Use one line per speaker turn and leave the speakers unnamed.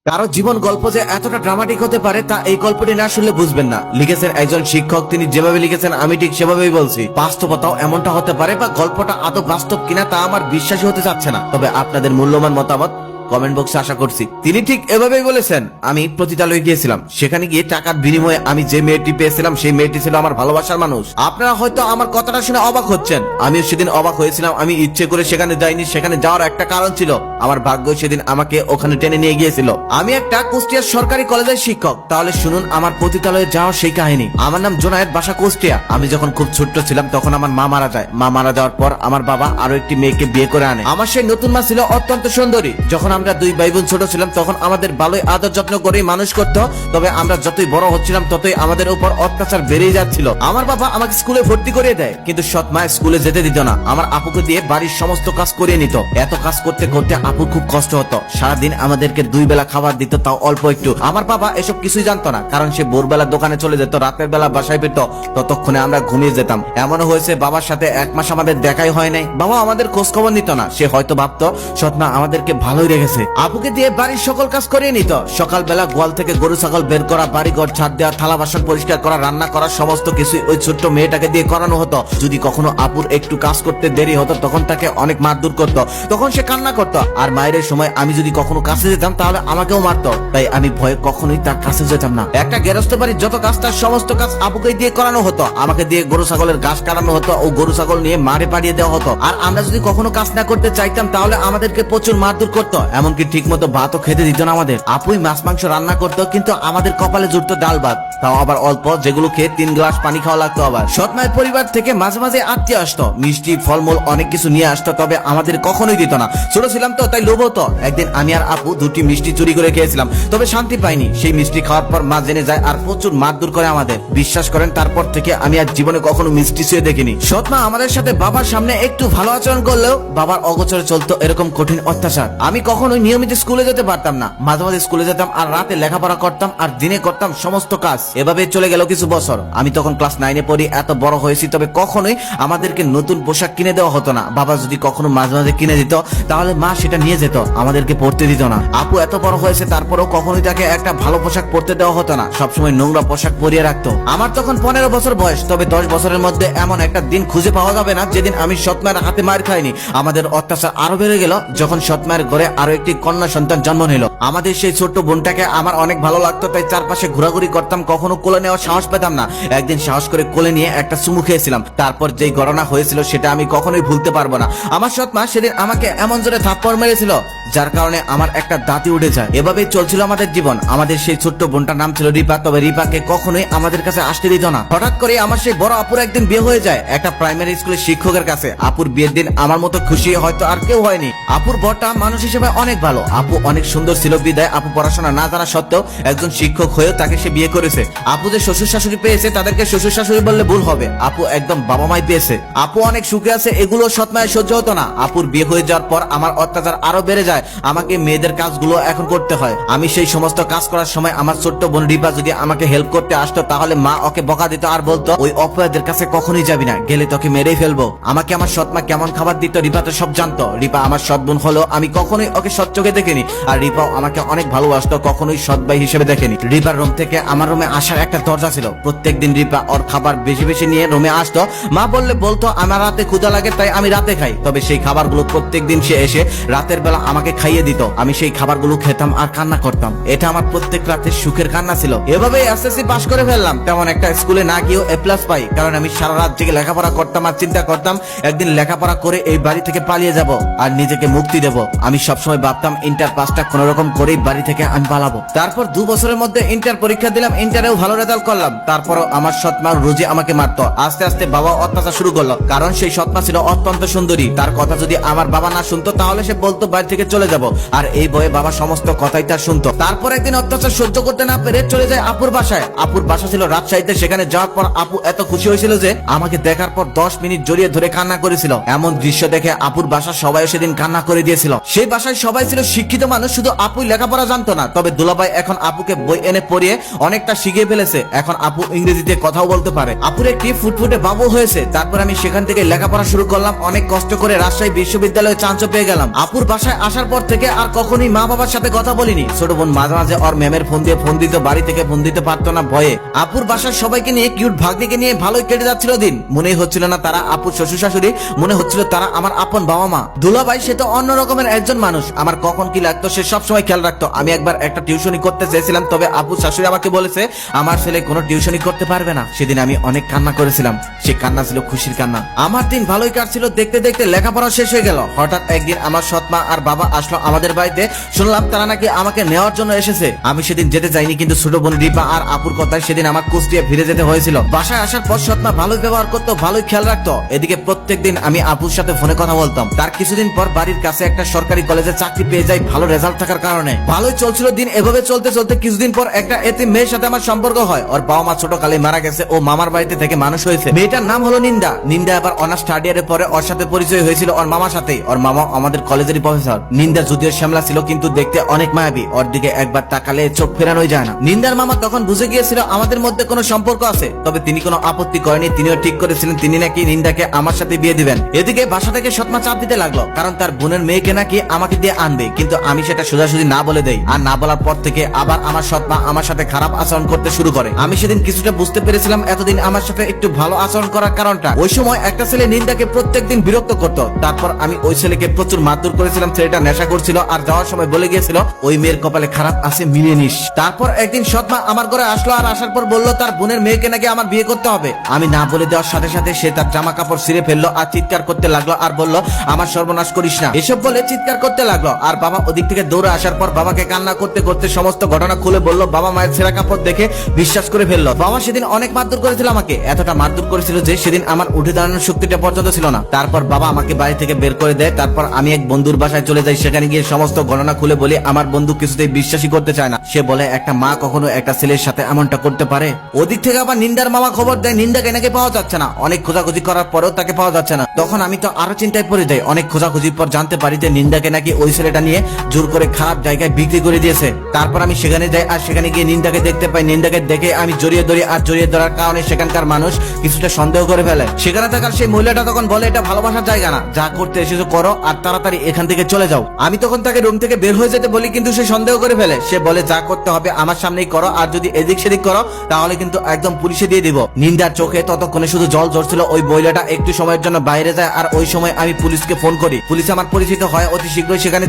কারো জীবন গল্প যে এতটা ড্রামাটিক হতে পারে তা এই গল্পটি না শুনলে বুঝবেন না। লিখেছেন একজন শিক্ষক, তিনি যেভাবে লিখেছেন আমি ঠিক সেভাবেই বলছি। বাস্তবতাও এমনটা হতে পারে বা গল্পটা আদৌ বাস্তব কিনা তা আমার বিশ্বাসই হতে চাচ্ছে না, তবে আপনাদের মূল্যবান মতামত কমেন্ট বক্সে আশা করছি। তিনি ঠিক এভাবেই বলেছেন। আমি পতিতালয়ে গিয়েছিলাম, সেখানে গিয়ে টাকার বিনিময়ে আমি যে মেয়েটি পেয়েছিলাম সেই মেয়েটি ছিল আমার ভালোবাসার মানুষ। আপনারা হয়তো আমার কথাটা শুনে অবাক হচ্ছেন, আমিও সেদিন অবাক হয়েছিলাম। আমি ইচ্ছে করে সেখানে যাইনি, সেখানে যাওয়ার একটা কারণ ছিল। আমার ভাগ্য সেদিন আমাকে ওখানে টেনে নিয়ে গিয়েছিল। আমি একটা কুষ্টিয়ার সরকারি কলেজের শিক্ষক। তাহলে শুনুন আমার পতিতালয়ে যাওয়ার সেই কাহিনী। আমার নাম জোনায়েদ, বাসা কুষ্টিয়া। আমি যখন খুব ছোট্ট ছিলাম তখন আমার মা মারা যায়। মা মারা যাওয়ার পর আমার বাবা আরো একটি মেয়েকে বিয়ে করে আনে। আমার সেই নতুন মা ছিল অত্যন্ত সুন্দরী। যখন আমরা দুই ভাই বোন ছোট ছিলাম তখন আমাদের ভালোই আদর যত্ন করে মানুষ করতো। তবে আমরা যতই বড় হচ্ছিলাম ততই আমাদের উপর অত্যাচার বেড়েই যাচ্ছিল। আমার বাবা আমাকে স্কুলে ভর্তি করিয়ে দেয়, কিন্তু সৎ মা স্কুলে যেতে দিত না। আমার আপুকে দিয়ে বাড়ির সমস্ত কাজ করিয়ে নিত। এত কাজ করতে করতে আপুর খুব কষ্ট হতো। সারাদিন আমাদেরকে দুই বেলা খাবার দিত, তাও অল্প একটু। আমার বাবা এসব কিছুই জানতো না, কারণ সে ভোরবেলা দোকানে চলে যেত, রাতের বেলা বাসায় ফিরত। ততক্ষণে আমরা ঘুমিয়ে যেতাম। এমনও হয়েছে বাবার সাথে 1 মাস আমাদের দেখাই হয় নাই। বাবা আমাদের খোঁজ খবর নিত না। সে হয়তো ভাবতো সৎ মা আমাদেরকে ভালোই রেখেছে। আপুকে দিয়ে বাড়ির সকল কাজ করিয়ে নিত। সকালবেলা গোয়াল থেকে গরু ছাগল বের করা, বাড়ি ঘর ছাদ দেওয়া, থালা বাসন পরিষ্কার করা, রান্না করা, সমস্ত কিছু ওই ছোট্ট মেয়েটাকে দিয়ে করানো হতো। যদি কখনো আপুর একটু কাজ করতে দেরি হতো তখন তাকে অনেক মারধর করতো। তখন সে কান্না করতো। আর মায়ের সময় আমি যদি কখনো কাছে যেতাম তাহলে আমাকেও মারতো। তাই আমি ভয়ে কখনোই তার কাছে যেতাম না। একটা গেরস্ত বাড়ির যত কাজ তার সমস্ত কাজ আপুকে দিয়ে করানো হতো। আমাকে দিয়ে গরু ছাগলের ঘাস কাটানো হতো ও গরু ছাগল নিয়ে মাঠে পাঠিয়ে দেওয়া হতো। আর আমরা যদি কখনো কাজ না করতে চাইতাম তাহলে আমাদেরকে প্রচুর মারধর করতো। এমনকি ঠিক মতো ভাতও খেতে দিত না আমাদের। আপুই মাছ মাংস রান্না করতো, কিন্তু আমাদের কপালে জুটতো ডাল ভাত, তাও আবার অল্প, যেগুলো খেয়ে 3 গ্লাস পানি খাওয়া লাগতো। আবার সৎ মায়ের পরিবার থেকে মাঝে মাঝে আত্মীয় আসতো, মিষ্টি ফলমূল অনেক কিছু নিয়ে আসতো, তবে আমাদের কখনোই দিত না। ছোট ছিলাম তো তাই লোভ হতো। একদিন আমি আর আপু 2টি মিষ্টি চুরি করে খেয়েছিলাম, তবে শান্তি পাইনি। সেই মিষ্টি খাওয়ার পর মা জেনে যায় আর প্রচুর মারধর করে আমাদের। বিশ্বাস করেন তারপর থেকে আমি আর জীবনে কখনো মিষ্টি ছুঁয়ে দেখিনি। সৎ মা আমাদের সাথে বাবার সামনে একটু ভালো আচরণ করলেও বাবার অগোচরে চলতো এরকম কঠিন অত্যাচার। আমি কখনোই নিয়মিত স্কুলে যেতে পারতাম না। মাঝে মাঝে স্কুলে যেতাম আর রাতে লেখাপড়া করতাম আর দিনে করতাম সমস্ত কাজ। এভাবে চলে গেল কিছু বছর। আমি তখন ক্লাস 9-এ পড়ি। এত বড় হয়েছি, তবে কখনোই আমাদেরকে নতুন পোশাক কিনে দেওয়া হতো না। বাবা যদি কখনো মাঝে মাঝে কিনে দিত তাহলে মা সেটা নিয়ে যেত, আমাদেরকে পড়তে দিত না। আপু এত বড় হয়েছে তারপরেও কখনোই তাকে একটা ভালো পোশাক পরতে দেওয়া হতো না। সবসময় নোংরা পোশাক পরিয়ে রাখতো। আমার তখন 15 বছর বয়স, তবে 10 বছরের মধ্যে এমন একটা দিন খুঁজে পাওয়া যাবে না যেদিন আমি সৎ মায়ের হাতে মার খাইনি। আমাদের অত্যাচার আরো বেড়ে গেল যখন সৎ মায়ের ঘরে আরো একটি কন্যা সন্তান জন্ম নিল। আমাদের সেই ছোট্ট বোনটাকে আমার অনেক ভালো লাগতো, তাই চারপাশে ঘোরাঘুরি করতাম, কখনো কোলে নেওয়ার সাহস পেতাম না। একদিন সাহস করে কোলে নিয়ে একটা চুমু খেয়েছিলাম। তারপর যেই ঘটনা হয়েছিল সেটা আমি কখনোই ভুলতে পারবো না। আমার সৎ মা সেদিন আমাকে এমন জোরে থাপ্পড় মেরেছিল যার কারণে আমার একটা দাঁতই উঠে যায়। এভাবেই চলছিল আমাদের জীবন। আমাদের সেই ছোট্ট বোনটার নাম ছিল রিপা, তবে রিপাকে কখনোই আমাদের কাছে আসতে দিত না। হঠাৎ করে আমার সেই বড় আপুর একদিন বিয়ে হয়ে যায় একটা প্রাইমারি স্কুলের শিক্ষকের কাছে। আপুর বিয়ের দিন আমার মতো খুশি হয়তো আর কেউ হয়নি। আপুর বরটা মানুষ হিসেবে অনেক ভালো। আপু অনেক সুন্দর ছিল বিদায় আপু পড়াশোনা না জানা সত্ত্বেও একজন শিক্ষক হয়েও তাকে সে বিয়ে করেছে। আপু যে শ্বশুর শাশুড়ি পেয়েছে তাদেরকে শ্বশুর শাশুড়ি বললে ভুল হবে। আপু একদম বাবা মাই পেয়েছে। আপু অনেক সুখে আছে, এগুলো সৎ মায়ের সহ্য হতো না। আপুর বিয়ে হয়ে যাওয়ার পর আমার অত্যাচার আরো বেড়ে যায়। আমাকে মেয়েদের কাজগুলো এখন করতে হয়। আমি সেই সমস্ত কাজ করার সময় আমার ছোট্ট বোন রিপা যদি আমাকে হেল্প করতে আসতো তাহলে মা ওকে বকা দিত আর বলতো ওই অপরাধের কাছে কখনোই যাবি না, গেলে তোকে মেরেই ফেলবো। আমাকে আমার সৎ মা কেমন খাবার দিত রিপা তো সব জানতো। রিপা আমার সৎ বোন হলো আমি কখনোই ওকে সৎ চোখে দেখিনি। আর রিপাও আমাকে অনেক ভালোবাসতো, কখনোই সৎ ভাই হিসেবে দেখেনি। রিপার রুম থেকে আমার রুমে আসার একটা দরজা ছিল। প্রত্যেকদিন রিপা ওর খাবার বেশি বেশি নিয়ে রুমে আসতো। মা বললে বলতো আমার রাতে ক্ষুধা লাগে তাই আমি রাতে খাই, তবে সেই খাবারগুলো প্রত্যেকদিন সে এসে রাতের বেলা আমাকে খাইয়ে দিত। আমি সেই খাবারগুলো খেতাম আর কান্না করতাম। এটা আমার প্রত্যেক রাতের সুখের কান্না ছিল। এভাবেই এসএসসি পাশ করে ফেললাম। তেমন একটা স্কুলে না গিয়েও A+ পাই, কারণ আমি সারা রাত জেগে লেখাপড়া করতাম আর চিন্তা করতাম একদিন লেখাপড়া করে এই বাড়ি থেকে পালিয়ে যাব আর নিজেকে মুক্তি দেব। আমি সবসময় ভাবতাম ইন্টার পাসটা কোন রকম করেই বাড়ি থেকে আমি পালাবো। তারপর 2 বছরের মধ্যে ইন্টার পরীক্ষা দিলাম, ইন্টারেও ভালো রেজাল্ট করলাম। তারপরও আমার সৎ মা রোজই আমাকে মারতো। আস্তে আস্তে বাবা অত্যাচার শুরু করলো, কারণ সেই সৎ মা ছিল অত্যন্ত সুন্দরী। তার কথা যদি আমার বাবা না শুনতো তাহলে সে বলতো বাড়ি থেকে চলে যাব, আর এই বয়ে বাবা সমস্ত কথাই তার শুনতো। তারপর একদিন অত্যাচার সহ্য করতে না পেরে চলে যায় আপুর বাসায়। আপুর বাসা ছিল রাজশাহীতে। সেখানে যাওয়ার পর আপু এত খুশি হয়েছিল যে আমাকে দেখার পর 10 মিনিট জড়িয়ে ধরে কান্না করেছিল। এমন দৃশ্য দেখে আপুর বাসার সবাই সেদিন কান্না করে দিয়েছিল। সেই বাসায় সবাই ছিল শিক্ষিত মানুষ, শুধু আপুই লেখাপড়া জানতো না। তবে দুলাভাই এখন আপুকে বই এনে পড়িয়ে অনেকটা শিখিয়ে ফেলেছে। এখন আপু ইংরেজিতে কথাও বলতে পারে। আপুর একটি ফুটফুটে বাবু হয়েছে। তারপর আমি সেখান থেকে লেখাপড়া শুরু করলাম। অনেক কষ্ট করে রাজশাহী বিশ্ববিদ্যালয়ে চান্স পেয়ে গেলাম। আপুর বাসায় আসার পর থেকে আর কখনোই মা বাবার সাথে কথা বলিনি। ছোট বোন মাঝে মাঝে ওর ম্যামের ফোন দিয়ে ফোন দিত, বাড়ি থেকে ফোন দিতে পারতো না ভয়ে। আপুর বাসার সবাইকে নিয়ে, কিউট ভাগ্নিকে নিয়ে ভালোই কেটে যাচ্ছিল দিন। মনেই হচ্ছিল না তারা আপুর শ্বশুর শাশুড়ি, মনে হচ্ছিল তারা আমার আপন বাবা মা। দুলাভাই সে তো অন্য রকমের একজন মানুষ। আমার কখন কি লাগতো সে সবসময় খেয়াল রাখতো। আমি একবার একটা টিউশনি করতে চেয়েছিলাম, তবে আপুর শাশুড়ি আমাকে বলেছে আমার ছেলে কোনো টিউশনি করতে পারবে না। সেদিন আমি অনেক কান্না করেছিলাম। সে কান্না ছিল খুশির কান্না। আমার দিন ভালোই কাটছিল, দেখতে দেখতে লেখাপড়া শেষ হয়ে গেল। হঠাৎ একদিন আমার সৎমা আর বাবা আসলো আমাদের বাড়িতে। শুনলাম তারা নাকি আমাকে নেওয়ার জন্য এসেছে। আমি সেদিন যেতে চাইনি, কিন্তু ছোট বোন রিপা আর আপুর কথায় সেদিন আমার কুষ্টিয়া ফিরে যেতে হয়েছিল। বাসায় আসার পর সৎমা ভালোই ব্যবহার করতো, ভালোই খেয়াল রাখতো। এদিকে প্রত্যেকদিন আমি আপুর সাথে ফোনে কথা বলতাম। তার কিছুদিন পর বাড়ির কাছে একটা সরকারি কলেজে চাকরি পেয়ে যাই, ভালো রেজাল্ট থাকার কারণে। ভালোই চলছিল দিন। এভাবে চলতে চলতে কিছুদিন পর একটা এতিম মেয়ের সাথে আমার সম্পর্ক হয়। ওর বাবা মা ছোট কালে মারা গেছে। ও মামার বাড়িতে থেকে মানুষ হয়েছে। মেয়েটার নাম হলো নিন্দা। নিন্দা আবার অনার্স থার্ড ইয়ারের পরে ওর সাথে পরিচয় হয়েছিল ওর মামার সাথে। ওর মামা আমাদের কলেজেরই প্রফেসর। নিন্দা যদিও শ্যামলা ছিল, কিন্তু দেখতে অনেক মায়াবী। ওর দিকে একবার তাকালে চোখ ফেরানোই যায় না। নিন্দার মামা তখন বুঝে গিয়েছিল আমাদের মধ্যে কোনো সম্পর্ক আছে, তবে তিনি কোনো আপত্তি করেনি। তিনিও ঠিক করেছিলেন তিনি নাকি নিন্দাকে আমার সাথে বিয়ে দিবেন। এদিকে বাসা থেকে সৎমা চাপ দিতে লাগলো, কারণ তার বোনের মেয়েকে নাকি আমাকে দিয়ে আনবে। কিন্তু আমি সেটা সোজাসুজি না বলে দেই। আর না বলার পর থেকে আবার আমার সৎমা আমার সাথে খারাপ আচরণ করতে শুরু করে। আমি সেদিন কিছুটা বুঝতে পেরেছিলাম এতদিন আমার সাথে একটু ভালো আচরণ করার কারণটা। ওই সময় একটা ছেলে নিন্দাকে প্রত্যেকদিন বিরক্ত করত। তারপর আমি ওই ছেলেকে প্রচুর মারধর করেছিলাম। ছেলেটা নেশা করছিল আর যাওয়ার সময় বলে গিয়েছিল ওই মেয়ের কপালে খারাপ আছে, মিলিয়ে নিস। তারপর একদিন সৎমা আমার ঘরে আসলো আর আসার পর বলল তার বোনের মেয়েকে নাকি আমার বিয়ে করতে হবে। আমি না বলে দেওয়ার সাথে সাথে সে তার জামা কাপড় ছিঁড়ে ফেললো আর চিৎকার করতে লাগলো আর বলল আমার সর্বনাশ করিস না, এসব বলে চিৎকার করতে লাগলো। আর বাবা ওদিক থেকে দৌড়ে আসার পর বাবাকে কান্না করতে করতে সমস্ত ঘটনা খুলে বলল। বাবা মায়ের ছেঁড়া কাপড় দেখে বিশ্বাস করে ফেললো। বাবা সেদিন অনেক মারধর করেছিল আমাকে, এতটা মারধর করেছিল যে সেদিন আমার উঠে দাঁড়ানোর শক্তিটা পর্যন্ত ছিল না। তারপর বাবা আমাকে বাড়ি থেকে বের করে দেয়। তারপর আমি এক বন্ধুর বাসায় চলে যাই। সেখানে গিয়ে সমস্ত ঘটনা খুলে বলি। আমার বন্ধু কিছুতেই বিশ্বাসই করতে চায় না। সে বলে একটা মা কখনো একটা ছেলের সাথে এমনটা করতে পারে। ওদিক থেকে আবার নিন্দার মামা খবর দেয় নিন্দাকে নাকি পাওয়া যাচ্ছে না। অনেক খোঁজাখুঁজি করার পরেও তাকে পাওয়া যাচ্ছে না। তখন আমি তো আরো চিন্তায় পড়ে যাই। অনেক খোঁজাখুঁজির পর জানতে পারি যে নিন্দাকে নাকি ওই ছেলেটা নিয়ে জোর করে খারাপ জায়গায় বিক্রি করে দিয়েছে। তারপর আমি সেখানে যাই আর সেখানে গিয়ে নিন্দাকে দেখতে পাই। নিন্দাকে দেখে আমি জড়িয়ে ধরি আর জড়িয়ে ধরার কারণে সেখানকার মানুষ কিছুটা সন্দেহ করে ফেলে। সেখানে থাকার সেই মহিলাটা তখন বলে এটা ভালোবাসার জায়গা না, যা করতে এসেছো করো আর তাড়াতাড়ি এখান থেকে চলে যাও। আমি তখন তাকে রুম থেকে বের হয়ে যেতে বলি, কিন্তু সে সন্দেহ করে ফেলে। সে বলে যা করতে হবে আমার সামনেই করো, আর যদি এদিক সেদিক করো তাহলে কিন্তু একদম পুলিশে দিয়ে দিব। নিন্দার চোখে ততক্ষণে শুধু জল ঝরছিল। ওই মহিলাটা একটু সময়ের জন্য বাইরে যায় আর ওই সময় আমি পুলিশকে ফোন করি। পুলিশ আমার পরিচিত হয়, অতি শীঘ্রই সেখানে